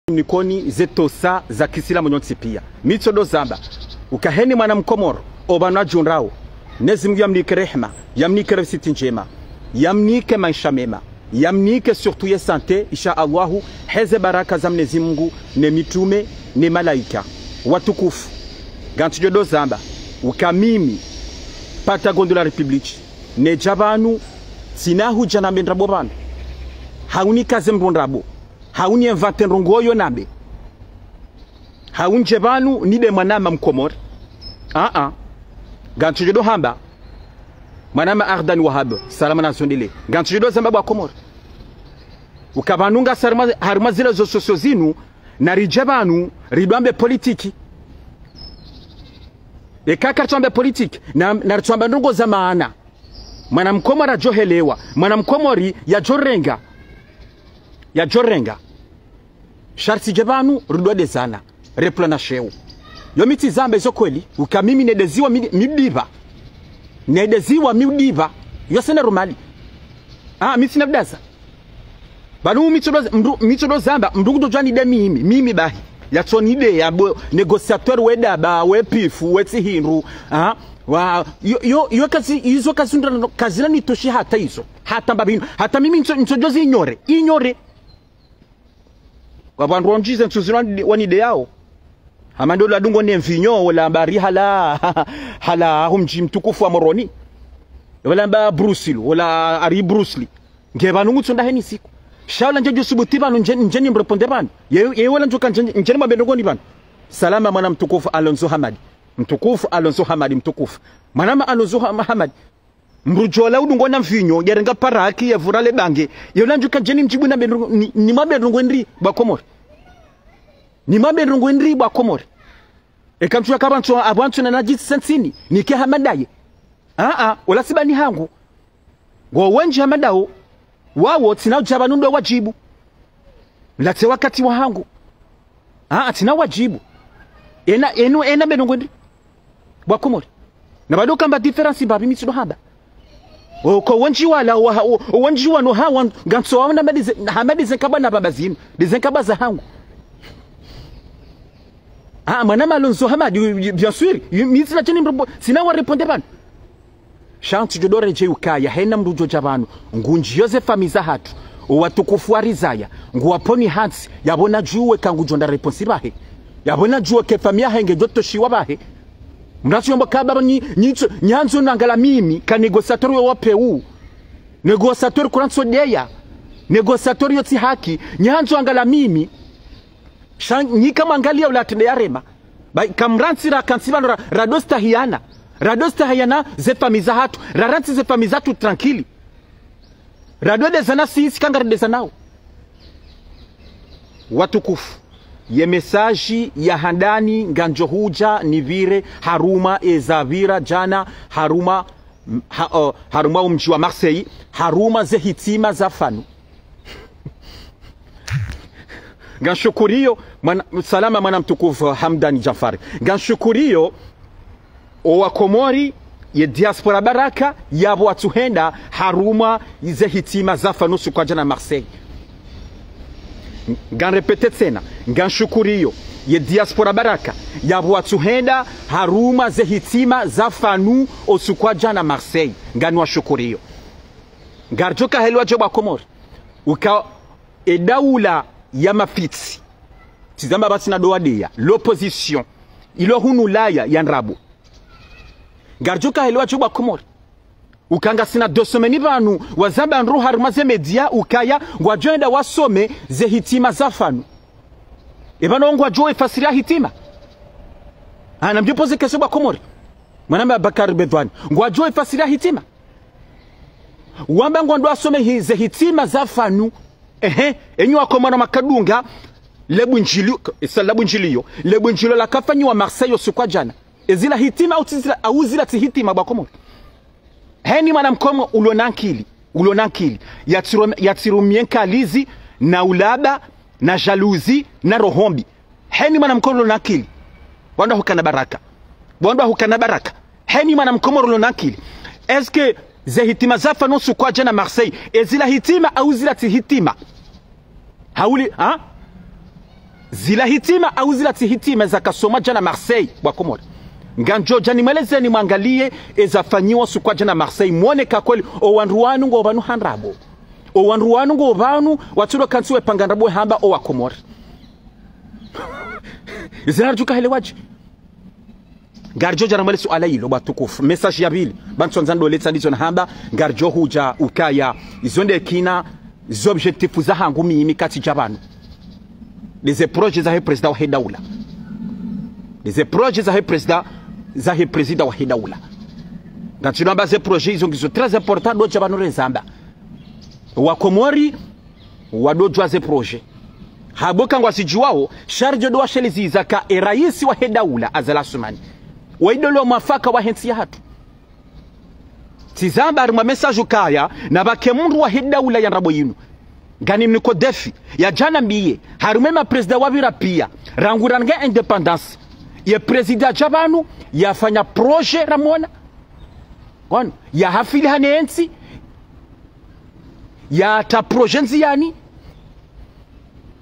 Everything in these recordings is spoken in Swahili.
nikoni zetosa za kisilamu nyonsi pia mitodo zamba ukaheni mwana mkomoro obana junrao nezi Mungu yamnike rehema yamnike resiti njema yamnike maisha mema yamnike surtout ye sante insha Allahu heze baraka za Mwenyezi Mungu ne mitume ne malaika watukufu gantujodo zamba ukamimi patagondo la republique ne jabanu sinahu jana mendrabo bana hauni kaze mbondrabo hauni invente rongoyo nambe haunje banu nibe mwanama mkomori gantujodo hamba mwanama Ardan Wahab salama na sondele gantujodo zamba bwa komori ukabanunga harma zile zo sosio zinu na rijabanu ridwambe politiki kaka tuambe politiki na tuambe ndongo za maana mwana mkomora johelewa mwana mkomori ya jorenga sharti jabanu ridwade sana replana sheu yomiti zamba izo kweli ukamimi nedeziwa midiva yose na rumali miti nabdaza banu mitodo zamba mdugudo jani de mimi bahi ya tonide ya negociateur weda ba wepifu weti hinru yo kazi hizo kazi ni toshi hata hizo hata babino hata mimi ntojozi inyore wabandu wanjize ntuzirani wanide yao amando la dungo ne mvinyo wala bari hala humji mtukufu wa moroni wala ba Bruce Lee wala ari Bruce Lee ngebanu ngutsonda heni siku shaula nje josubuti banu njeni mreponde banu ye wala njoka njeni mabendo ni banu salama mwana mtukufu Alonso Hamadi mtukufu mwana Alonso Hamadi mrujola udungo na mvinyo yarenga paraki ya vurale bange ye wala njoka njeni mjibu na bendo ni mabendo ndri bakomori ni mabendo ndri bakomori ekamchua kabantu abantu na najisi sensini nike hamadaye wala sibani hangu ngo wenje hamadao wawo tina jabanundo wajibu late wakati wa hangu tina wajibu ena benongwendi bakomori na bado kamba difference babi mitsino haba ko wenji wala wenji wano hawan ganso wana hamadi zenkaba na babazini dezenkaba za hangu mwana Alonso Hamadi bien sûr mitsina chini mrobo sina wa répondre bana shanti jodore je ukaya hena mrujo jabanu ngunji Joseph amiza hatu watukufu arizaya nguwaponi hansi yabona juwe kangu jonda response bahe yabona juwe ke famia henge joto shiwa bahe mracho yomba kaba nyanzo nangala mimi ka negociateur wa PU negociateur kuranso deya negociateur yoti haki nyanzo angala mimi ni kama angalia ulatende yarema kamransira kansiba radosta hiana ze famiza hatu raranti ze famiza hatu tranquili rado de zana sisi kangara de zanao watukufu ye mesaji ya handani nganjohuja nivire haruma ezavira jana haruma umji wa Marseille haruma ze hitima za fanu ganshukuriyo salama mwana mtukufu Hamdani Jafari ganshukuriyo owa Komori ye diaspora baraka yabo watuhenda haruma ize hitima zafa nusu kwa jana Marseille gan repete tena ganshukuriyo ye diaspora baraka yabo watuhenda haruma ze hitima zafa nu osu kwa jana Marseille ganwa shukuriyo garjoka helwa joba Komori uka edaula ya mafitsi tizamba basi na doadia l'opposition ilo hunulaya yanrabu garjuka helwa chuba Komori ukanga sina dosomeni banu wazaba nru harmaze media ukaya ngwajoenda wasome ze hitima zafanu ebano ngwajoe fasiria hitima mjopoze kesho ba Komori mwanamba Bakari Bedwani ngwajoe fasiria hitima wamba ngwando asome ze hitima zafanu enyu akomana makadunga lebunjilio la kafanyi wa Marseille osukwa jana ezila hitima au zila hitima bakomori heni mwana mkomo ulonankili yatirumien kalizi na ulaba na jalousie na rohombi heni mwana mkomo ulonankili wanda hukana baraka heni mwana mkomo ulonankili eske ze hitima zafa no sukwa jana Marseille ezila hitima au zila hitima hauli zila hitima au zila tihitima za kasoma jana Marseille wa Komori. Nganjo jani mwelezeni mwangalie ezafanyiwa sukwa jana Marseille muone kakweli owanruanu ngo banu hanrabo. Owanruanu ngo banu waturo kansiwe panganrabo hamba o wa Komori. Zinarjuka hele waji. Garjo jana mwele suala hilo batukufu. Message ya bili. Bantu nzando letsa ndizo na hamba. Garjo huja ukaya. Izonde kina zobjectifu za hangu mimi kati jabanu. Les projets za président wa Hedaula. Les projets za président wa Hedaula. Quand tu as ces projets, ils sont très importants do jabanu rezamba. Wa Komori wa do ces projets. Haboka ngwa sijuao charge do shelizi zaka raisi wa Hedaula azala sumani. Wa idolo mafaka wa hensi hatu. Tizamba arma message ukaya na bakemundu wa Hedaula ya rabo yinu. Gani mniko defi ya jana mbiye harumema president wabira pia rangurange independence ya president jabanu ya fanya projet ramona kono ya hafili hanensi ya ta projet nziani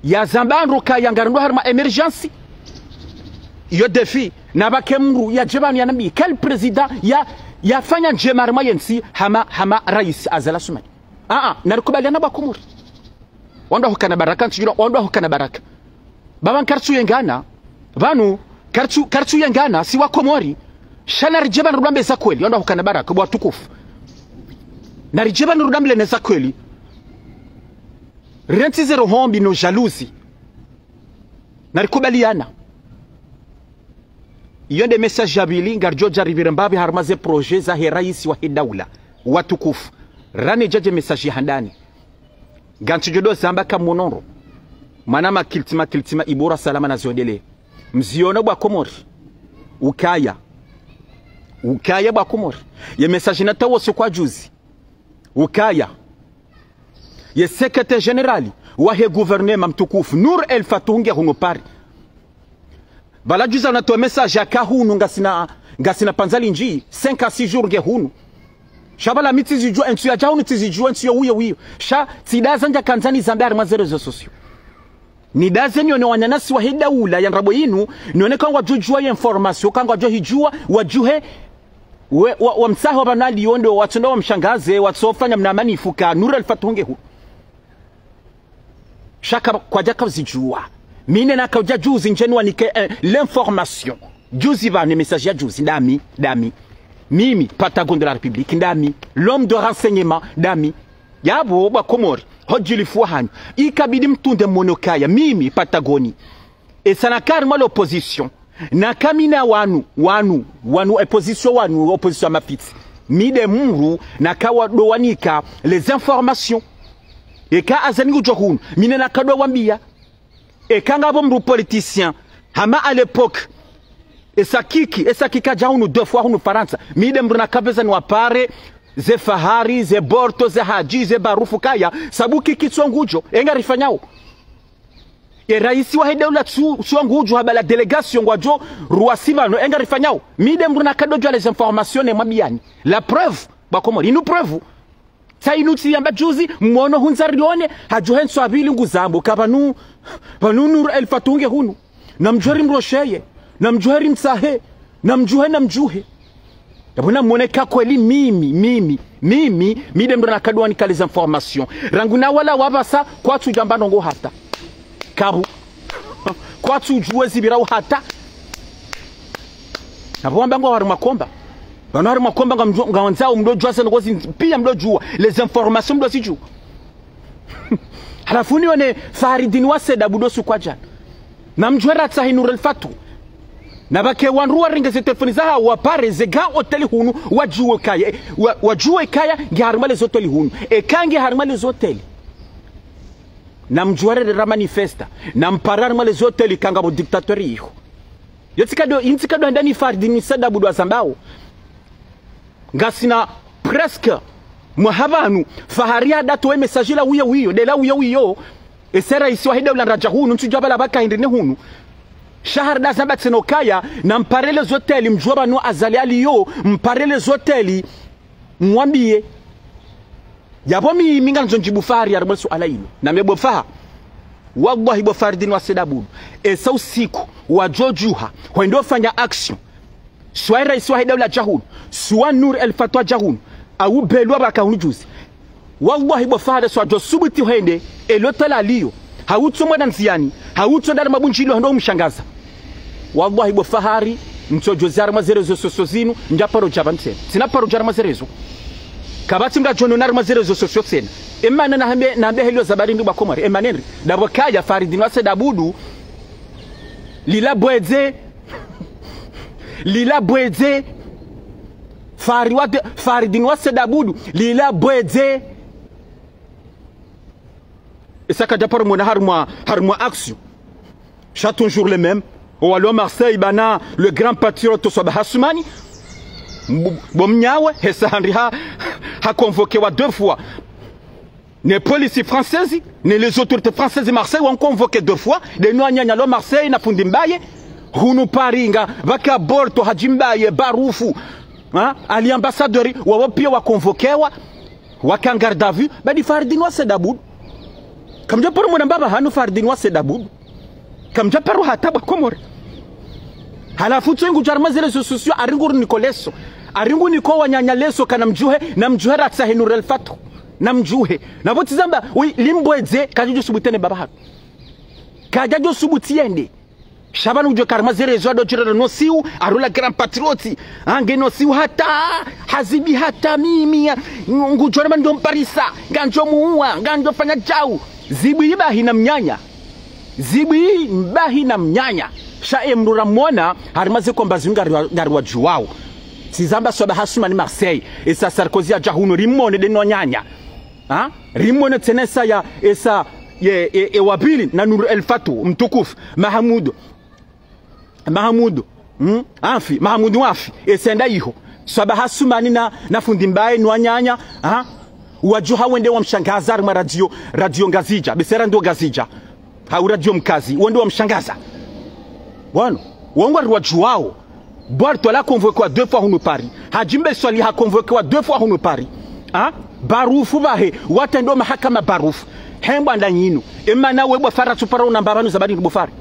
ya zambandro ka yangarndo harma emergency yo defi na bakemru ya jabanu ya nambi quel president ya fanya jemarma yensi hama rais azala sumani narikubaliana bakumuri wanda hukana baraka ntijura wanda hukana baraka baba kartu yengana vanu kartu yengana si wa Komori shana rijeba nurudambe za kweli wanda hukana baraka bwa tukufu na rijeba nurudambe le za kweli renti zero hombi no jalousie narikubaliana yonde message yabili ngarjo jaribire mbabi harmaze projet za rais wa Hedaula watukufu rane jaje message handani gantu jodo zamba kamonoro manama kiltima ibora salama na zodele mziona bwa Komori ukaya bwa Komori ye message na tawo kwa juzi ukaya ye secrétaire général wa he gouvernement mtukufu Nur El Fatunge huno pari bala juza na to message ya kahunu ngasina panzali nji 5 à 6 jours nge hunu Shabala mitizi jua entu ya jaunu tizi jua entu ya uyo sha tidaza nja kanzani zambari maze rezo sosio ni daze nione wanyanasi wa Hedaula ya nrabo yinu nione kangwa jujua ya information kangwa jo hijua wajuhe wa msaho banali yondo watundo wa mshangaze watsofanya mnamani ifuka Nur El Fatunge hu shaka kwa jaka zijua mine na kauja juzi njenua nike l'information juzi va ne message ya juzi dami mimi Patagon de la République ndami l'homme de renseignement dami yabo ba Komori hojilifuwa hanyu ikabidi mtunde monokaya mimi Patagoni esanakari mwa l'opposition na kamina wanu opposition mapiti mide muru na kawa dowanika les informations eka azani ujohunu mine na kadwa wambia eka ngabo mru politicien hama à l'époque esa kika jaunu 2 fois hunu Faransa mide mruna kabeza ni wapare ze fahari ze borto ze haji ze barufu kaya sabu kiki tsongujo enga rifanyao raisi wa Hedaula tsongujo habala delegation ngwajo ruasivano enga rifanyao mide mruna kadojo les informations ne mabiani la preuve bakomori inu preuve tainuti yamba juzi mwono hunzarione hajohenso abili nguzambo kabanu Nur El Fatunge hunu namjori mrosheye namjuheri msahe namjuhe yabona moneka kweli mimi mide ndo nakadwa nikaliza information ranguna wala wabasa kwa tujambano ngo hata kabu kwa tujuwe zibirao hata nabomba ngo haruma komba bana haruma komba nganzao mdojo asa ngozi pia mdojua les informations mdo siju halafuni wane Faridini waseda budosu kwa jana namjuhera tsahi Nur El Fatu na bake wanruwa ringa se telefoni zaha wapare zega hoteli hunu wajuwe kaya nge harumale zoteli hunu kange harumale zoteli na mjuware de manifesta na mpara harumale zoteli kanga bo diktatori iho intikado ndani Faridini sada budu azambao ngasina presque muhabanu faharia dato we message la wiyo de la wiyo esera isi wa Hedaula raja hunu ntujabala baka hindine hunu shahar da zamba tsenokaya na mparele zoteli mjuaba no azali aliyo mparele zoteli mwambie yabo mi minga nzonjibu fahari ya rmwesu ala ilo na mebo faha wallahi bo Faridin wa Sedabudu esa usiku wajojuha wendo fanya action soit rais wa daula jahun soit Nur El Fatwa jahun au belwa bakahunu juzi wallahi bo Fahad so jo subuti hende elotala liyo hauto mwana nziani hauto ndara mabunjilo ndo mshangaza wallahi bo Fahari mtojo zarma zerezo sosozinu njaparo jabante sina paro jarma zerezo kabati mga jono narma zerezo sososena emana na hambe helio zabari ndi bakomari emanenri dabo kaya Faridin wa Sedabudu lila bweze Faridin wa Sedabudu lila bweze esaka japaro mona harma action chaque toujours le même au Walo Marseille bana le grand patriote Soba Hassoumani bomnyawe hesa Henri ha convoqué wa 2 fois les policiers françaises ni les autorités françaises de Marseille ont convoqué 2 fois de noanyanya lo Marseille na Fundimbaye hunu paringa baka borto hajimbaye barufu ali ambassadeur wa pia wa convoquewa wakangarda vu badi Faridin wa Sedabudu kamja paro mwana baba hanu Faridin wa Sedabudu kamja paro hata bakomore halafu twengu jarma zile sosio aringu Nicoleso aringu niko wanyanya leso kana mjuhe na mjuhe ratsa Nur El Fatwa na mjuhe na botizamba wi limbweze kajojo subutene baba hatu kajojo subutiende shabanu jo karma zile zo do jira no siu arula grand patrioti ange no siu hata hazibi hata mimi ngujora ndo mparisa ganjo muua ganjo fanya jau zibi bahi na mnyanya zibi mbahi na mnyanya sha emrura mona harimaze komba zunga ngarwa juwao sizamba Soba Hassoumani Marseille esa Sarkozy ya jahuno rimone de nonyanya rimone tenesa ya esa wabili na Nur El Fatwa mtukufu Mahamudu wafi esenda iho Soba Hassoumani na Fundimbaye nwanyanya wajuha wende wa mshangaza ma radio ngazija besera ndo ngazija hau radio mkazi wende wa mshangaza wano wangwa wajuwao Borto la convoqué 2 fois hunu Paris hajimbe swali ha convoqué 2 fois hunu Paris barufu bahe watendo mahakama barufu hemba ndanyinu emana webo fara tuparo na mbabanu zabadi ngubofari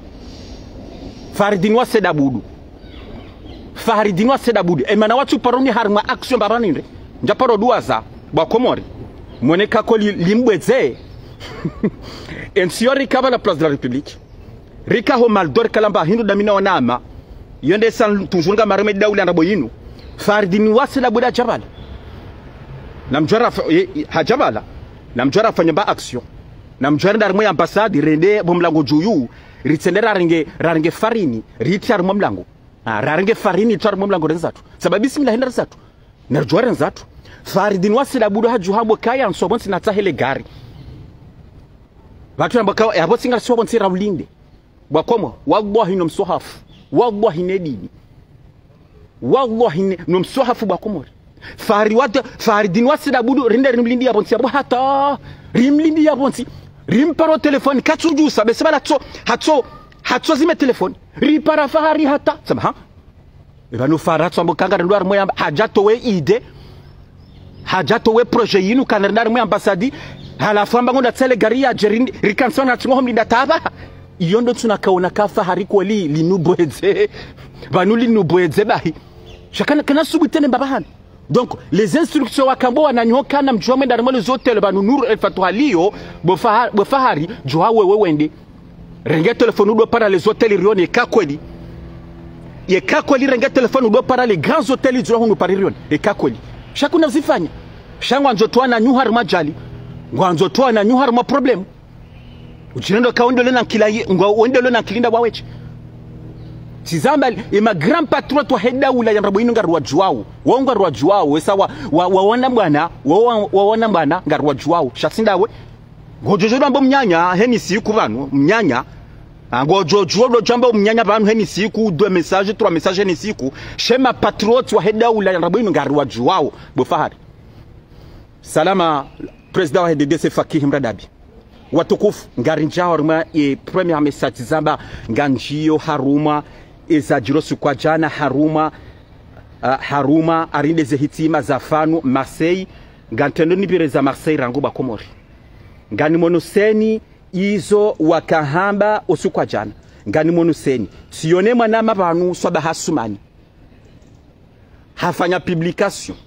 Faridin wa Sedabudu emana watu paroni harma action babanu inde njaparo duaza bakomori moneka ko limbweze ensiori kaba la place de la République rika ho maldor kalamba hindu damina wanama yonde san tuzunga marame daula na boyinu Faridin wa Sedabudu jabala namjora hajabala namjora fanya ba action namjora ndar moya ambassade rende bomlango juyu ritendera range farini ritar momlango range farini tar momlango renzatu sababu bismillah henda renzatu narjora renzatu Faridin wa Sedabudu hajuhabo kaya nsobonsi na tahele gari watu ambao yabo singa sobonsi rawlinde bakomo wallahi no msohafu wallahi nedini wallahi no msohafu bakomo Faridin wa Sedabudu rinde rimlindi yabonsi abo hata rimlindi yabonsi rimparo telefoni katsuju sabe sebala hatso zime telefoni ripara Fahari hata sabaha ebanu faratso ambo kanga ndo armo yamba hajato we ide hajato we projet yinu kanarndar mo ambassadi hala famba ngonda tsele gari ya jerindi rikansona tsingo mlinda taba yondo tunakaona ka Fahari ko linubweze banu linubweze bahi shakana kana subutene babahana. Donc les instructions wakambo wananyoka na mjome ndarimo les hôtels banu Nur El Fatwa liyo bo Fahari joa wewe wende renge telefone do para les hôtels rione kakweli ye kakweli renge telefone do para les grands hôtels joa hunu para rione e kakweli shakuna zifanya shangwa njotoa na nyuhar majali ngwanzo toa na nyuhar ma problem ujinendo kaondole na kila ngwondole na kilinda waweche tizamba ima grand patron to heda ula ya mrabo inu ngarwa juwao wonga rwa juwao wesa waona bwana waona bwana ngarwa juwao shasindawe ngojojo ndambo mnyanya heni siku banu mnyanya ngojojo do jambo mnyanya banu heni siku 2 message 3 message heni siku shema patriot wa heda ula ya mrabo inu ngarwa juwao bo Fahari salama president wa HDDC Fakih Mradabi watukufu ngarinjao rima e premier message zamba nganjio haruma ezajiro kwa jana haruma arinde zehitima za fanu Marseille ngantendo nibire za Marseille rango bakomori ngani monoseni izo wakahamba usukwa jana ngani monuseni sione mwanama banu swaba hasumani hafanya publication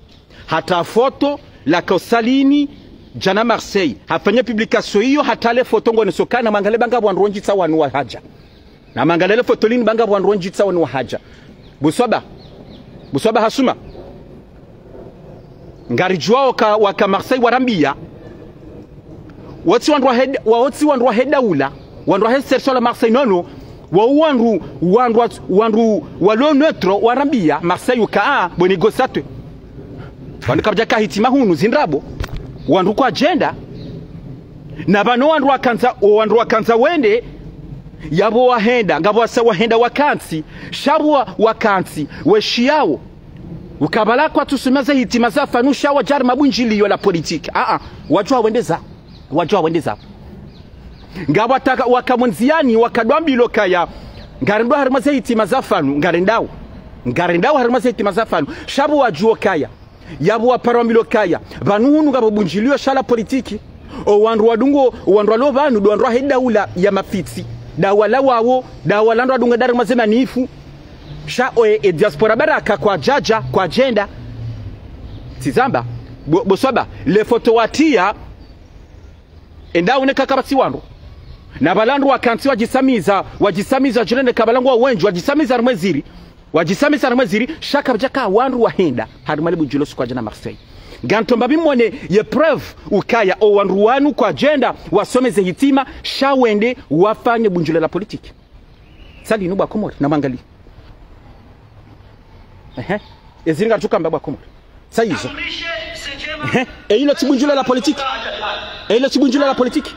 hata foto la kosalini jana Marseille hafanya publication hiyo hata le foto ngone sokana mangale banga bwanronji tsa wanu wa haja na mangale le foto lini banga bwanronji tsa wanu wa haja buswaba hasuma ngari jwao waka Marseille warambia wati wandu heda ula wandu heserso la Marseille nono wa wandu walo neutro warambia Marseille ukaa boni gosatwe wandu kabja kahitima hunu zindrabo wandu kwa agenda na bano wandu wakanza wende yabo wahenda ngabo wasa wahenda wakansi shabu wakansi weshiao ukabala kwa tusumeza hitima za fanusha wajari mabunjiliyo la politiki wajua wendeza ngabo ataka wakamunziani wakadwambilo kaya ngarendo harimaze hitima za fanu ngarendao harimaze hitima za fanu shabu wajuo kaya yabo waparamilo kaya banuhunu ngabo bunjiliyo shala politiki o wandu walo banu do wandu hedaula ya mafitsi dawala wawo dawala adunga dari mazema nifu sha diaspora baraka kwa jaja kwa agenda tizamba bosaba le foto watia enda uneka kabati wandu na balandu wakanti wajisamiza jirende kabalangu wa wenju wajisamiza mweziri shaka bjaka wandu wahenda harimali bujulo kwa jana Marseille gantomba bimone ye preuve ukaya o wandu wanu kwa agenda wasomeze hitima shawende wafanye bunjule la politiki sali nuba komori na mangali ezinga tukamba bwa komori saizo hilo tibunjule la politiki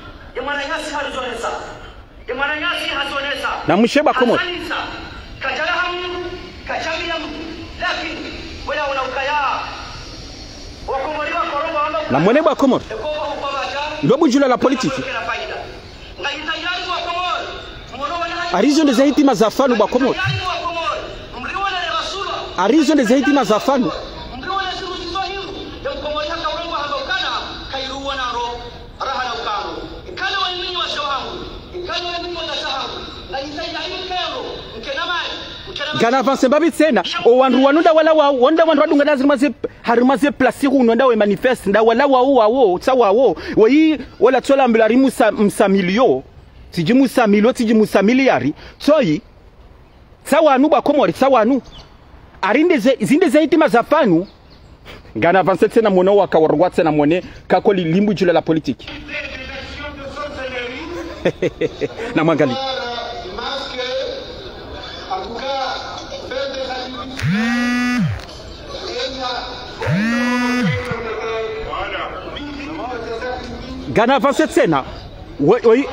na msheba komori na mwene bwa komori ndo bunjule la politiki arizo ndeze hitima za fanu bwa komori arizo ndeze hitima za fanu gana avance mbabi tsena o wandu wanunda wala wa wanda wandu adunga dazi harimaze place huno ndawe manifeste nda wala wawo tsawawo wayi wala tsola mbulari musamilio tiji musamiliari tsoyi tsawanu bakomori tsawanu arinde zinde zahitima za fanu gana avance tsena mono wakawarwa tsena mone kakoli limbu jula la politiki na mwangali gana avance tena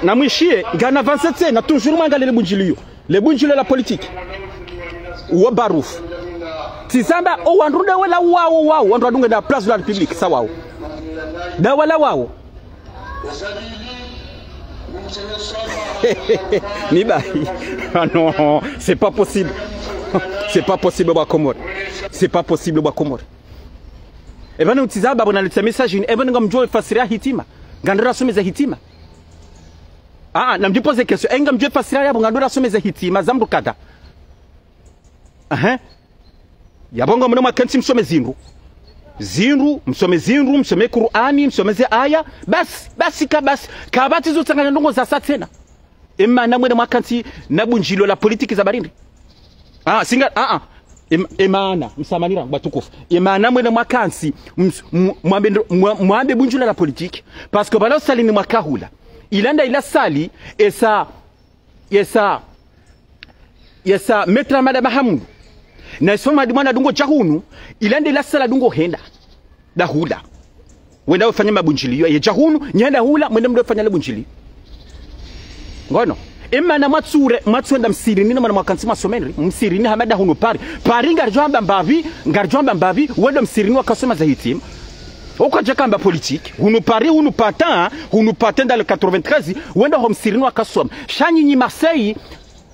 na mwishie gana avance tena toujours mangale le bunjilio la politique wa baruf tizamba o wanduda wala wao wandu adunga da place de la République sawa da wala wao Niba non, c'est pas possible. C'est pas possible bwa Komori. C'est pas possible bwa Komori. Eba nutizaba bona leta message eba ngamjua fasiria hitima. Ngandora someza hitima. Na mjipoze kesho enga mjue fasiria yabo ngandora someza hitima zamrukata. Yabonga mno makanti msome msome Qur'ani msomeze aya basi kabati zo tsangana ndongo za satena emana mwene makanti nabunjilo la politiki za barindi emana msamanira batukufu emana mwene makansi mwambe bunjilo la politiki parce que balo sali ni mwakahula ilanda ila sali yesa metra mada mahamudu na isoma di mwana dungo jahunu ilande la sala dungo henda da hula wenda ufanya mabunjili ya jahunu nyenda hula mwenda mdo ufanya mabunjili ngono imma na matswenda msirini na mwakansi masomenri msirini hamada hunu pari ngarjwamba mbavi wenda msirini wakasoma za hitim uko jakamba politique hunu patin dans le 93 wenda ho msirini wakasoma shanyi ni Marseille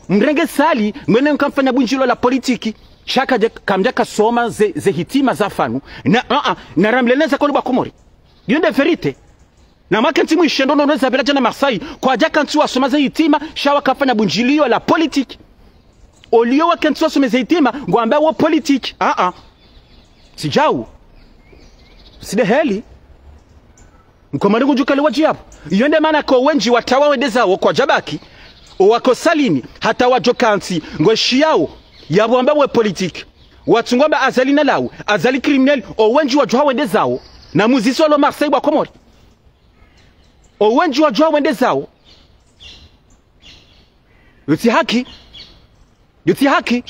mrenge sali mwene mkamfanya bunjilo la politiki shaka kamja kasoma ze hitima za fanu na ramleneza kwa Komori. Yonde verite na makenti mwishendo ndo neza bila jana Marseille kwa jaka ntu wasomaza hitima shawa kafanya bunjilio la politique olio wakentu wasomeza hitima ngwamba wa politique sijau side heli mkomari kujukale wajiabu yonde maana kwa wenji watawa wedeza kwa jabaki wako salini hata wajokansi ngweshi yao yabo ambawe politique watu ngomba azali na lawo azali criminel o wenji wajwa wedezao na muzisi wa Marseille wa Komori o wenji wajwa wedezao yuti haki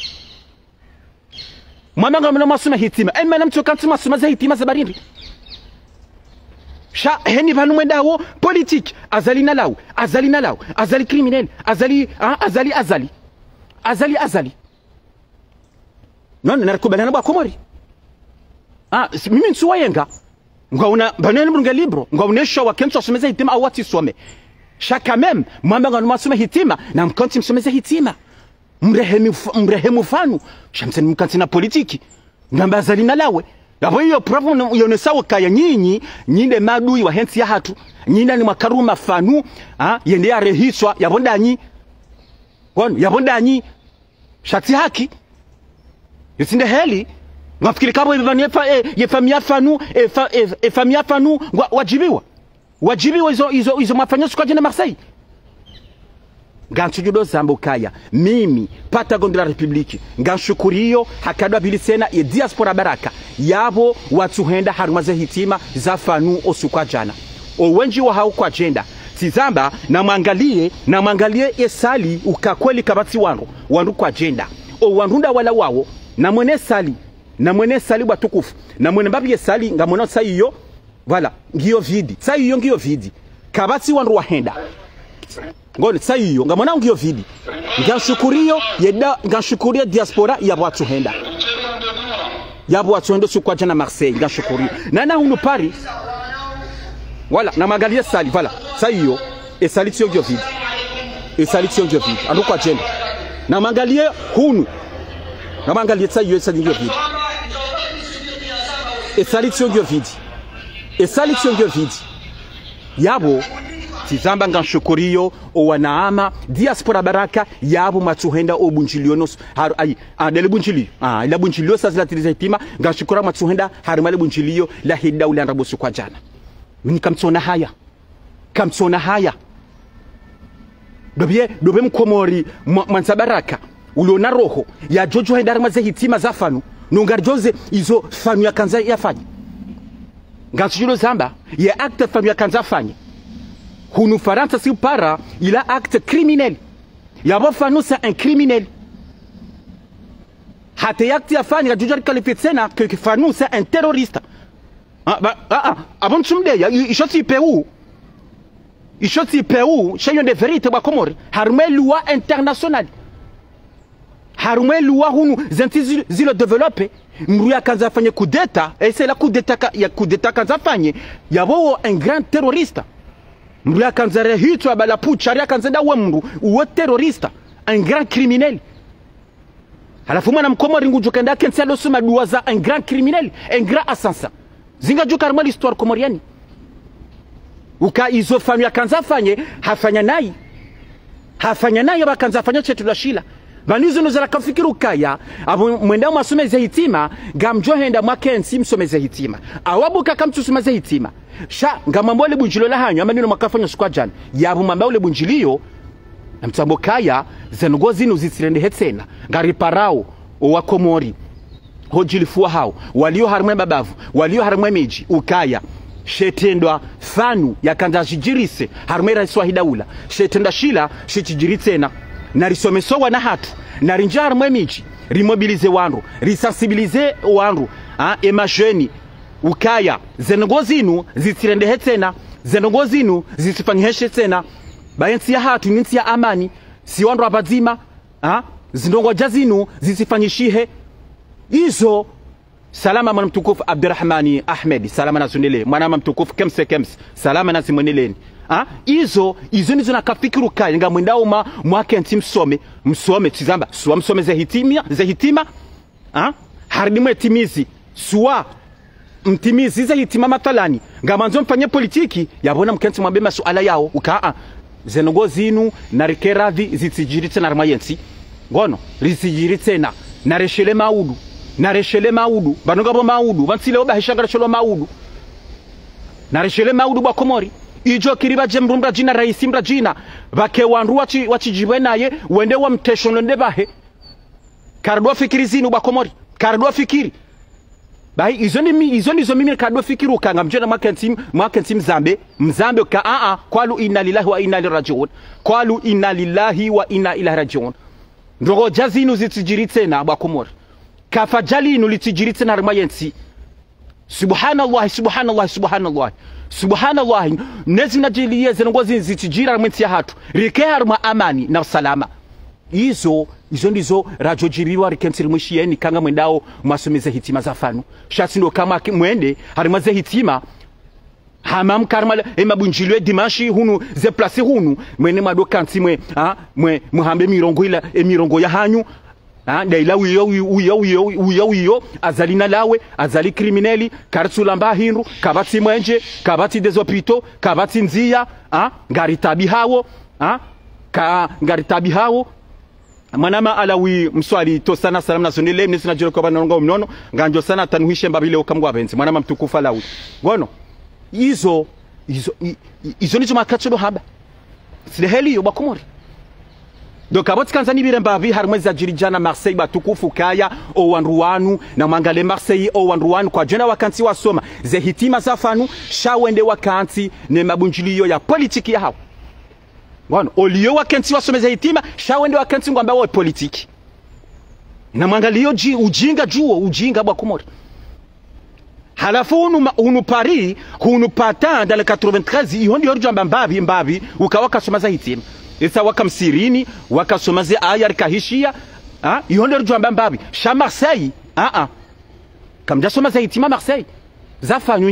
mwamanga mna masuma hitima ema mtu kantu masuma za hitima za barindi sha heni banu mwendawo politique azali na lawo azali criminel azali non narakubaliana bwa Komori mimi nsuwayenga ngauna banene mrunga libro ngaunesha wakentu asomeza hitima au wati some shaka mem mwamba masuma hitima na mkanti msomeza hitima mrehemu fanu shamseni mkanti na politiki ngamba azali na lawe yabo hiyo problem yonesawo kaya nyinde madui wa hensi ya hatu nyinda ni makaruma fanu yende ya rehiswa yabondanyi shati haki yusinde heli ngafikiri kabo yefamia fanu famia fanu wajibiwa izo mafanya kwa jina Marseille ganchujudo zambo kaya mimi pata gondi la republiki ganshukuriyo hakadwa bilisena ye diaspora baraka yabo watu henda harumaze hitima za fanu osukwa jana owenji wa hau kwa jenda tizamba na mwangalie esali ukakweli kabati wandu kwa jenda o wandunda wala wao na mwene sali watukufu na mwene mbabi yesali ngamona saiyo voilà ngiyo vidi kabati wandu wahenda ngone saiyo ngamona ngiyo vidi ngashukuria diaspora ya watu henda sukwa jana Marseille ngashukuria na hunu pari voilà na magalia sali voilà saiyo esali tio ngiyo vidi andu kwa jenda na mangalie hunu na mangalie saiyo esali ngiyo vidi esali tio ngiyo vidi yabo tizamba nganshukuriyo o wanaama diaspora baraka yabo matuhenda obunjilionos dele bunjilio ila bunjilio sasa latiliza hitima nganshukura matuhenda harimale bunjilio la hida ule andabusu kwa jana mini kamtsona haya dobye mkomori mwanzabaraka uliona roho ya jojo henda maze hitima za fanu nungarjoze izo fanu ya kanza yafanya nganshukuro zamba ye acte fanu ya kanza fanya hunu Faransa si para il a acte criminel yabo fanu c'est un criminel hata yakti afanya gajuja qualifié tena que fanu c'est un terroriste abon tumde ya ishoti Peru chayon de vérité ba Komori harme loi internationale harme loi hunu zinti zilo développer mruya kanza fanye coup d'état et c'est la coup d'état kanza fanye yabo un grand terroriste mruya kanzare hitwa bala pucharia kanzenda wemru uwe terroriste un grand criminel halafu mwana Mkomori ngujukenda kensia dosuma duwaza un grand criminel un grand assassin zinga jukarma l'histoire komoriani uka izo famia kanza fanye hafanya nayi bakanza fanya chetu la shila vanizo nozala kafikiru kaya abo mwenda masomeze hitima gamjohenda makensi msomeze hitima awabuka kamtusomeze hitima sha ngamambo le bunjilo la hanyo amanino makafanya sukwa jana yabo mamba ule bunjilio na mtambo kaya zengozi nuzitsirende hetsena ngariparao wa Komori hojilifua hao walio harmwe babavu walio harmwe miji ukaya shetendwa fanu ya kandajijirise harmwe rais wa hidaula shetenda shila shechijiritsena na risomesowa na hatu na rinja harmwe miji rimobilize wandu risensibilize wandu emajeni ukaya zenogozinu zitsirende hetsena zenogozinu zisifanyiheshe tena bayensi ya hatu ninsi ya amani si wandu abazima zinongoja zinu zisifanyishihe izo salama mwana mtukufu Abdurrahmani Ahmed salama na sunele mwana mtukufu kems salama na simoneleni izo nizo nakafikiru kaya nga mwendao mwake nti msome tizamba suwa msome ze hitima haridimwe timizi suwa mtimizize hitima matalani ngamanzo mfanye politiki yabona mkenzi mwambe masuala yao ukaa zenongo zinu narikeradhi zitijiritse na rmayensi ngono rizijiritse na nareshele maudu banonga bo maudu bansile obahishanga sholo maudu nareshele maudu bwa komori ijo kiriba jemrumra jina raisi mra jina bake wanru wachijibwe naye wende wa mteshono ndebahe karadwa fikiri zinu bwa komori karadwa fikiri bai izo nizo mimi karadwa fikiri ukanga mjena mwakentim mzambe ka qalu inna lillahi wa inna ilaihi rajiun qalu inna lillahi wa inna ilaihi rajiun ndogo jazinu zitijiritse na bwa komori kafajali inu litijiritse na rmayensi subhanallah subhanallah subhanallah subhanallah nezi najiliye zenongozi zitijira mwensi ya hatu rikeharma amani na salama izo ndizo rajojiriwa rikensiri mwishieni kanga mwendao mwasomeze hitima za fanu shati ndo kama mwende harimaze hitima hamam karma emabunjilwe dimanshi hunu ze place hunu mwene madokanti muhambe mirongo ya hanyu daila uyo azalina lawe azali krimineli kartsulamba hinru kabati mwenje kabati desopito kabati nzia ngaritabi hawo manama alawi mswali to sana salam na sonile mnisi na jiro kwa banongo mnono nganjo sana tanuhishe mbabile ukamgwa benzi manama mtukufa lawi ngono izo nizo makatsulo haba sileheli yo bakomori donc aboti kanzani biremba bi harmwezi ajirijana Marseille batukufu kaya o wanruwanu na mangale Marseille o wanruwanu kwa jena wakanti wasoma ze hitima zafanu shawende wakanti ne mabunjiliyo ya politiki ya hao wana oliyo wakanti wasoma ze hitima shawende wakanti ngwamba wa politiki na mangaliyo ujinga bwa kumori halafu unu Paris unu patan dans le 93 ihondi yorjamba mbabi ukawaka soma za hitima isa wakamsirini wakasomaze aya rikahishia ihonde rujamba mbabi sha Marseille kamja somaze hitima Marseille zafanyu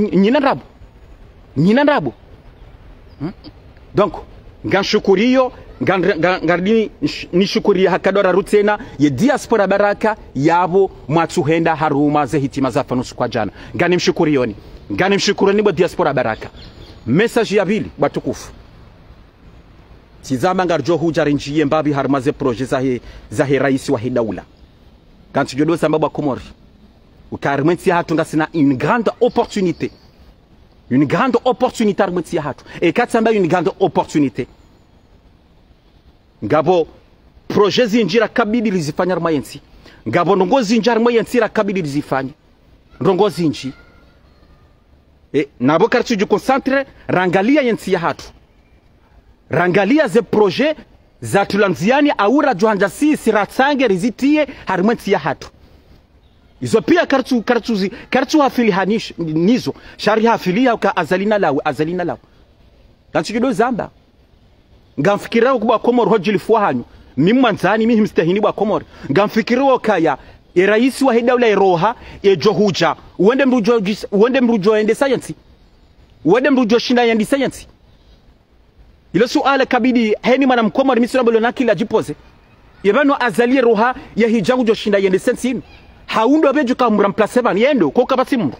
nyina ndabo donc nganshukuriyo ngardini nishukuria hakadora rutena ye diaspora baraka yabo mwatsuhenda haruma ze hitima zafanu kwa jana nganimshukurioni bo diaspora baraka message ya bili batukufu tizama ngarjo hujarinjiye mbabi harmaze projet zahe raisi wa hidaula kanti jodo sambaba komori ukarmenti hatu ngasina une grande opportunité armenti hatu et katsamba une grande opportunité ngabo projet zinjira kabidi lizifanya rmayensi ngabo ndongo zinjira rmayensi ra kabidi lizifanya ndongo zinji nabo karti ju concentre rangalia yensi hatu rangalia ze projet za tulanziani aura juhanja si ratsange rizitie harimwensi ya hatu izo pia kartu hafili hanish nizo shari hafili ya uka azalina lawe kanti judo zamba ngamfikira kubwa komor hojili fuhanyu mimwanzani mihimstahini bwa komor ngamfikira kaya raisi wa hidaula iroha johuja uende mrujo ende science uende mrujo shinda yendi science ilo suala kabidi heni mana mkomori misura bolo nakila jipoze yebano azalie roha ya hijangu joshinda yende sensinu haundo beju ka mramplace ban yendo ko kabati mru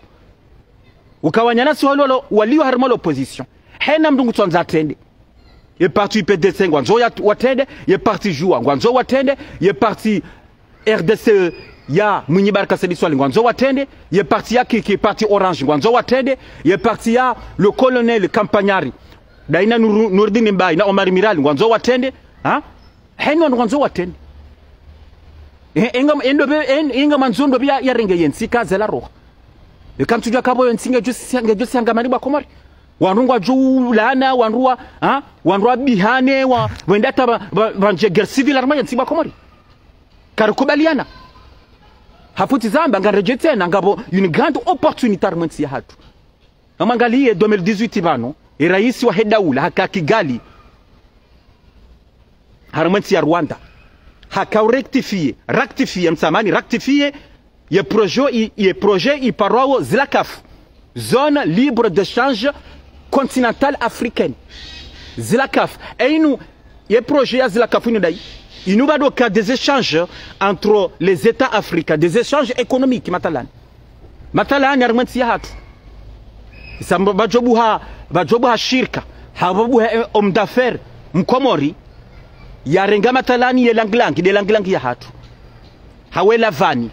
ukawanyana si walio harmalo opposition hena mdungu twanza tende ye parti PDC ngwanzo ya watende ye parti joua ngwanzo watende ye parti RDC ya Munyibaraka Sediswali ngwanzo watende ye parti ya Kiki parti Orange ngwanzo watende ye parti ya le colonel Campagnari daina Nurdini Mbai na Omar Mirali ngwanzo watende hengo ngwanzo watende enga manzondo bya yarenge yensi kazela roha ekamtujwa kabo yensinga jusi angamani ba komori wanrungwa ju lana wanrua bihane wendata banje guerre civile arma yensi ba komori karukubaliana hafuti zamba ngareje tena ngabo une grande opportunité armensi hatu amangalie 2018 bano raisi wa hidaula haka Kigali harmensi ya Rwanda haka rectifier msamani rectifier ye projet i parao ZLACAF zone libre d'échange continentale africaine ZLACAF et ye projet ya ZLACAF il nous va donc des échanges entre les États africains, des échanges économiques matalan armensi hatu samba bajobu ha shirka hababu ha omdafer mkomori ya renga matalani ye langlangi de langlangi ya hatu hawela vani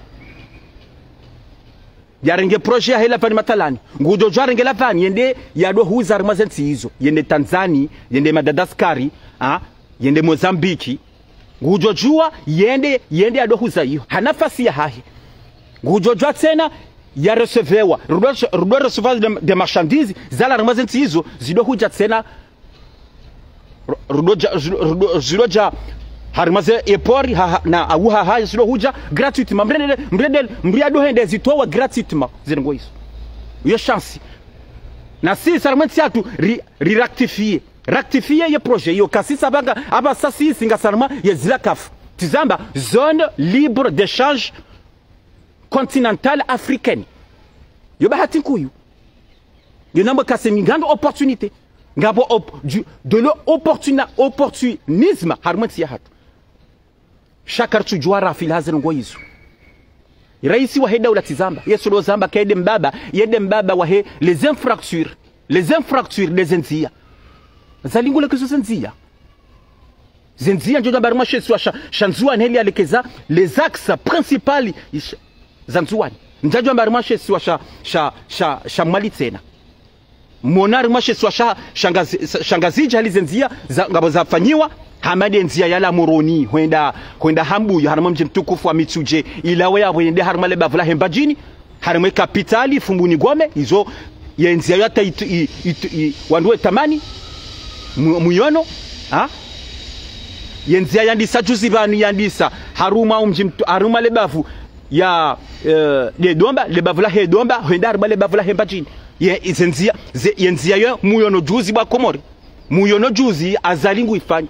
ya renge projet ya hela vani matalani ngujo jwa renge la vani yende ya do huza armazensi hizo yende Tanzania yende Madagascar yende Mozambiki ngujo jua yende ado huza hiyo hanafasi ya hahi ngujo jwa tena ya recevewa rudo recevoir de marchandises zala armazensi hizo zido huja tena rudoja harimaze epori na awuha haya silo huja gratuitement mbrede hende zitowa gratuitement zirengo hizo yo chance na si sarmenti atu rectifier ye projet yo kasisa banga aba sasi singa sarma ye zilakaf tizamba zone libre d'échange continentale africaine yo bahati nkuyu yo namba kasemi grande opportunité ngabo de l'opportunisme harmenti ya hatu shakar tujuara fil hazin ngoizu raisi wa heda ulatizamba yesu lo zamba kaide mbaba yede mbaba wa he les infractures des enzia zalingula kizo zenzia ndio barma sheswa shanzua neli alekeza les axes principaux zanzuani njajwa barma sheswa sha mali tena monari mashe swasha shangazi hali zenzia ngabo zafanyiwa hamade nzia yala moroni kwenda hambuyo harama mje mtukufu wa Mitsuje ilawe yabo yende harama le bavula hembajini harama kapitali fumbuni gome hizo yenzia yata wanduwe tamani muyono yenzia yandisa juzi banu yandisa haruma haruma le bavu ya le domba le bavula he domba kwenda harama le bavula hembajini yenzia yo muyono juzi ba Komori muyono juzi azalingu ifanya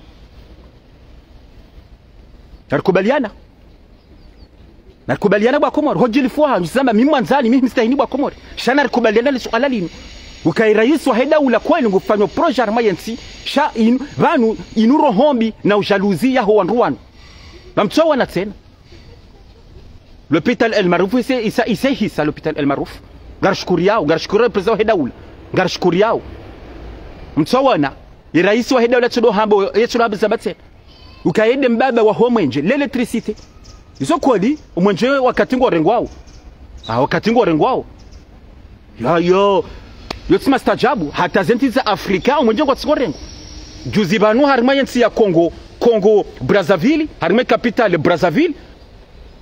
nakubaliana ba Komori hojili fuha msamba mimi mwanzani mimi mstahini ba Komori shana nakubaliana le swala lini ukai rais wa heda ula kweli ngufanya projet armayensi sha vanu inuro hombi na ujaluzi ya ho wanruan namtsowa na tena l'hôpital El Marouf isa hisa l'hôpital El Marouf garshkuriao president heda ula garshkuriao mtsawana ni rais wa heda ula tsodo hambo yetu na bizabate ukaende mbaba wa homwenje l'electricité iso kweli umwenje wakati ngo rengwao wakati ngo rengwao yo tsima stajabu hata zenti za Afrika umwenje kwa tsorengo juzi banu harima yensi ya Congo Brazzaville harima capitale Brazzaville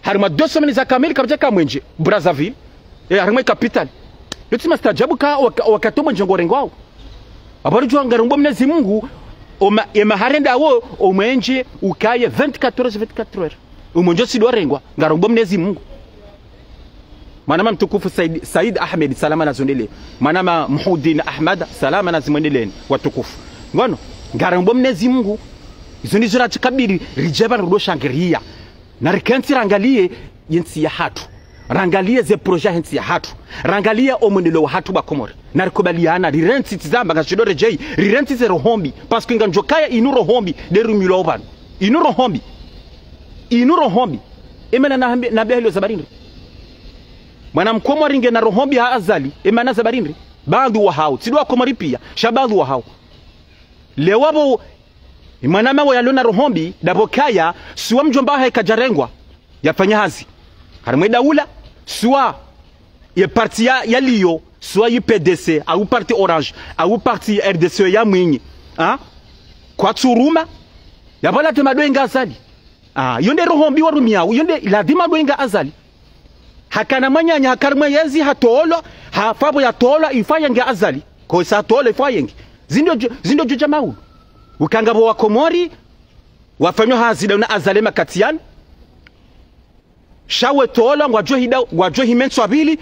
harima 2 semaines za kamili kabja kamwenje Brazzaville harima capitale yo tsima stajabu ka wakati umwenje ngo rengwao abari jwa ngarumbo Mwenyezi Mungu harenda wo umwenje ukaye 24 heures umonjo sidorengwa ngarumbo Mwenyezi Mungu manama mtukufu Said Ahmed salama na zondele manama Muhudin Ahmad salama na zimwendeleni watukufu ngono ngarumbo Mwenyezi Mungu izo ndizo ratikabiri rijeba ndo shangiria na rikanti rangalie yensi ya hatu rangalie ze projet yensi ya hatu rangalie omondelo wa hatu ba Komori na rikubaliana rirenti tizamba ngashidore jei rirenti ze rohombi parce que nganjokaya inuro hombi de rumiloban inuro hombi emana na behelo zabarindri mwana Mkomori nge na rohombi ha azali emana zabarindri bandu wa hao sidwa Komori pia shabandu wa hao lewabo imana mawo yalona rohombi dabokaya suwa mjomba ha kajarengwa yafanya hazi harimwe daula suwa ye parti ya liyo suwa yi PDC au parti Orange au parti RDC ya mwinyi kwa tsuruma yabola temadwenga azali yonde rohombi warumiao yonde ladima dwenga azali hakana manyanya hakarmwe yezi hatolo hafabo ya tolo ifayenge azali ko sa tolo ifayenge zindo juja maulu ukangabo wa Komori wafanywa hazida na azale makatian shawe tolo ngwajo himenso abili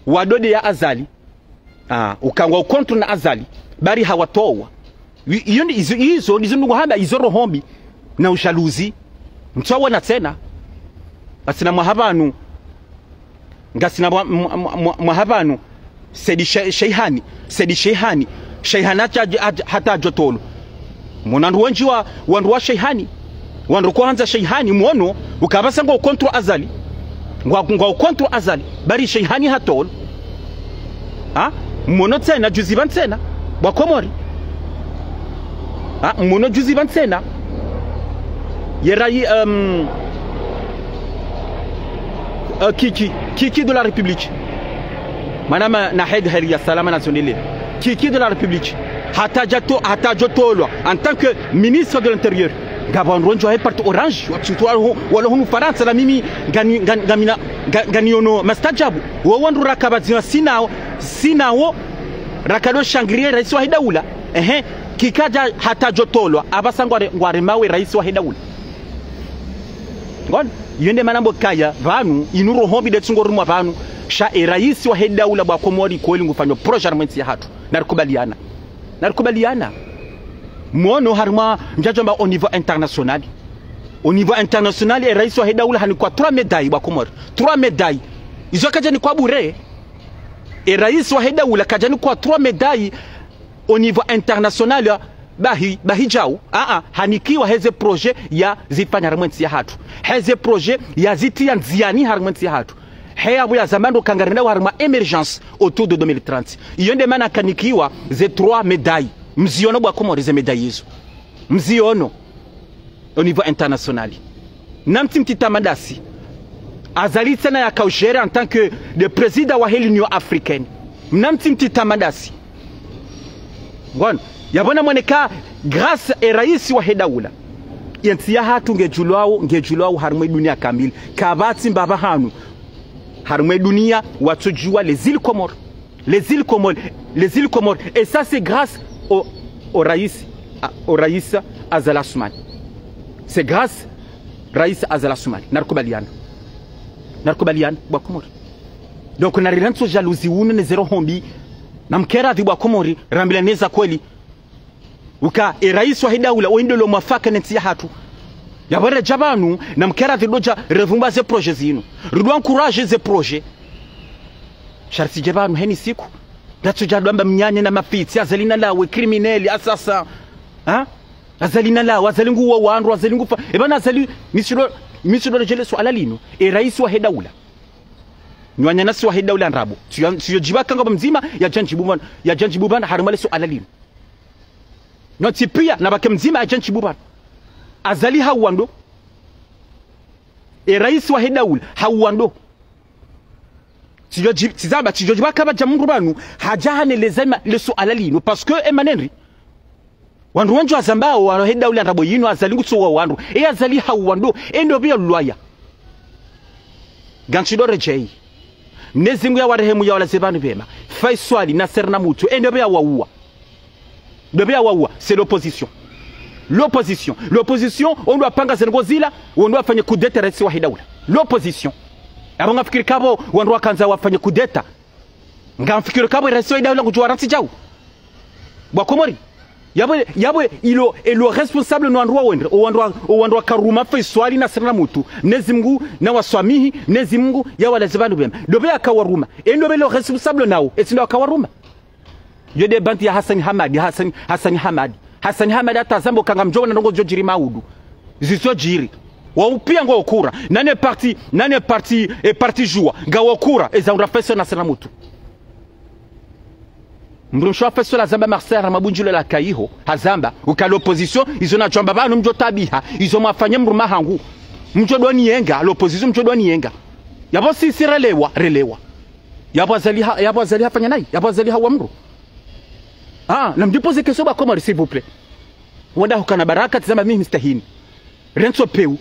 wadode ya azali ukangwa ukontro na azali bari hawatowa hizo ndizo hamba hizo rohombi na ushaluzi mtsawa na tena asina mwahabanu ngasina mwahabanu sedi sheihani hata jotolo monandu wandu wa sheihani wandu kwanza sheihani muono ukabasa ngo kontro azali ngwa kontro azali bari sheihani hatolo mono tena juzi tena bwa Komori mono juzi tena yerai kiki de la République manama na head ya salama nationale kiki de la République hata jotolwa en tant que ministre de l'Intérieur Gabon ronjo hai part orange wala hunu Faransa la mimi ganiono mastajabu wandu rakabazina sinao rakado shangrier rais wa Hidaula kikaja hata jotolwa abasangwa ngware mawe rais wa Hidaula ngon yende manambo kaya vanu inuro hombi de tsungorumwa vanu sha rais wa Hidaula bwa Komori kweli ngufanywa projet ya hatu narikubaliana mwono harma njajomba au niveau international rais wa Hidaula hani kwa 3 médailles bwa Komori 3 médailles izo kaja ni kwa bure rais wa Hidaula kaja ni kwa 3 médailles au niveau international bahijau hanikiwa heze projet ya zifanya harmwensi ya hatu heze projet ya zitia nziani harmwensi ya hatu heya buya zamando kangarina harma emergence autour de 2030 yonde mana kanikiwa ze 3 médailles mziono bwa Komori ze médailles hizo mziono au niveau international namti mtitamandasi azali tena ya kaugere en tant que le président wa l'Union africaine namti mtitamandasi ngon yabona moneka grâce et rais wa Hidaula yantia hatu ngejulwao harmwe dunia kamili kabati mbaba hanu harmwe dunia watujua les îles Comores et ça c'est grâce au rais Azali Assoumani c'est grâce rais Azali Assoumani narikubaliana bwa Komori donc nariranso jalousie wunu ne zero hombi na mkera bwa Komori rambilaneza kweli uka rais wa Hidaula oindelo mwafaka nentia hatu yabare jabanu na mkera doja revumba ze projets zinu rudo encourager ze projets sharti jabanu heni siku datu jadwamba mnyanye na mapiti azalina lawe criminel asasa azalina lawe azalingu wa wandu azalingu fa ebana azali misiro jele so alalino rais wa Hidaula nywanya nasi wa Hidaula nrabo siyo jibaka ngaba mzima ya janjibubana harumale so alalino noti pia na bake mzima ya janjibubana azali hawando rais wa Hidaula hawando tizaba tijojibaka ba jamungu banu hajahane lezema leso alalino parce que emanenri wandu wanjo azambao wa Hidaula nrabo yino azalingu so wa wandu azali hawando endo bia lwaya ganchidore jei nezingu ya warehemu ya wala zebanu bema Faiswali na Sernamutu endo bia waua c'est l'opposition. L'opposition, on doit panga zengozila, on doit faire coup d'état rais wa Hidaula. L'opposition. Abanga fikiri kabo wandu kanza wafanye coup d'état. Ngamfikiri kabo rais wa Hidaula kujua ransi jau. Bwa Komori. Yabo ilo responsable no wandu karuma Faiswali na Sernamutu. Nezimgu na waswamihi, nezimgu ya wala zebanu bema. Dobe akawaruma. Endo be lo responsable nao, etindo akawaruma. Yode banti ya Hassan Hamad atazambo kanga mjona ndongo jojiri maudu ziso jiri wa upia ngo okura nane parti joua nga okura ezaura feso na Sernamutu mbrumsho feso la zamba Marcel mabunjulo la kaiho hazamba ukala opposition izona chomba banu mjotabiha izo mafanye mruma hangu mjodoni yenga l'opposition mjodoni yenga yabo sisi relewa yabo azali hafanya nai yabo azali hawamru na mjipose kesho ba Komori s'il vous plaît wanda hukana baraka tazama mimi mstahini renso peu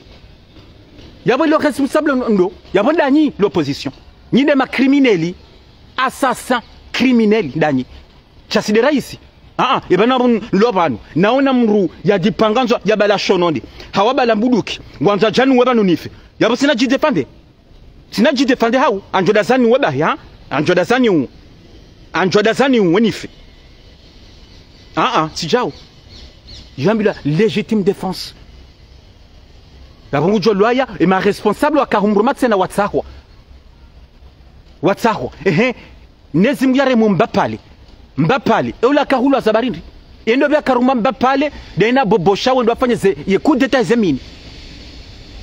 yabo le responsable ndo yabo ndani l'opposition nyine ma crimineli assassin criminel ndani chaside rais ebana lobanu naona mru ya dipanganzo ya bala shononde hawabala mbuduki ngwanza janu webanu nife yabo sina jidefende hau anjodazani weba ya anjodazani wenife tijao yambila légitime défense Kabungu Jolwaya et ma responsable wa kahumbruma tsena watsahwa nezimgu yare mbapale eula kahulu azabarindi endo bya karuma mbapale dena bobosha wendo afanye ze yekudeta zemini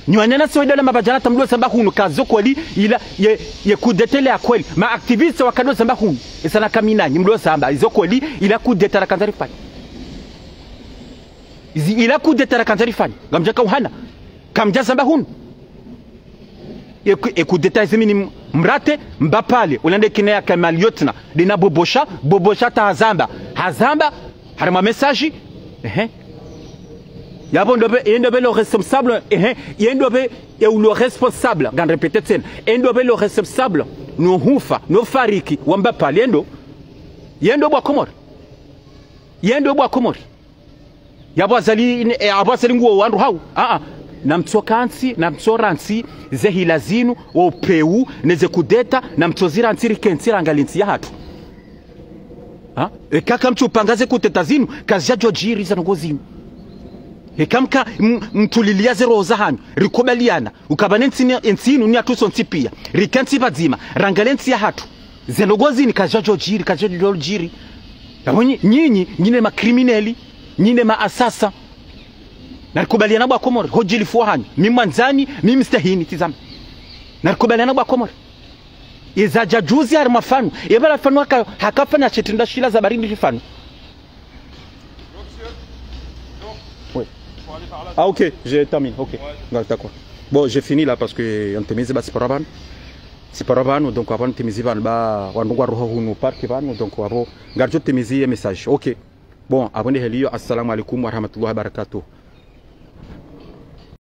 ni wanena so dole mabajana tamdo samba hunu kazo kweli ila ye kudetele ya kweli ma activiste wakado samba hunu isana kamina nyimdo samba izo kweli ila kudetara kanzari fani ila kudetara kanzari fani ngamjaka uhana kamja samba hunu kudeta zimini mrate mbapale ulande kinea kamaliotna dina bobosha ta hazamba harma message yabo ndobe le responsable yendobe le responsable gan répéter sen endobe le responsable no hufa no fariki wamba palendo yendo bwa komor yabo azali nguo wandu hau na mtsokansi na mtsoransi zehila zinu opeu neze kudeta na mtsoziransi rikensira ngalinsi ya hatu kaka mchupangaze kuteta zinu kazi ya jojiri za ngozinu kamka mtulilia zero zahanyu rikobaliana ukabane nsinu ni atuso nsipia rikansi bazima rangalensi ya hatu zenogozini kazi ya jojiri yabonyi nyine makrimineli nyine maasasa narikubaliana bwa komori hojili fuhanyu mimwanzani mimstahini tizama narikubaliana bwa komori izaja juzi hari mafanu yebala fanu hakafanya chetinda shila za barindi rifanu. Oui. Ah ok, j'ai terminé. Ok. Ouais. D'accord. Bon, j'ai fini là parce que on te mise c'est pas rabano donc avant te mise ba wanduwa roho hunu parki bano donc wabo garjo te mise message. Ok. Bon, abonne helio assalamu alaikum wa rahmatullahi wa barakatuh.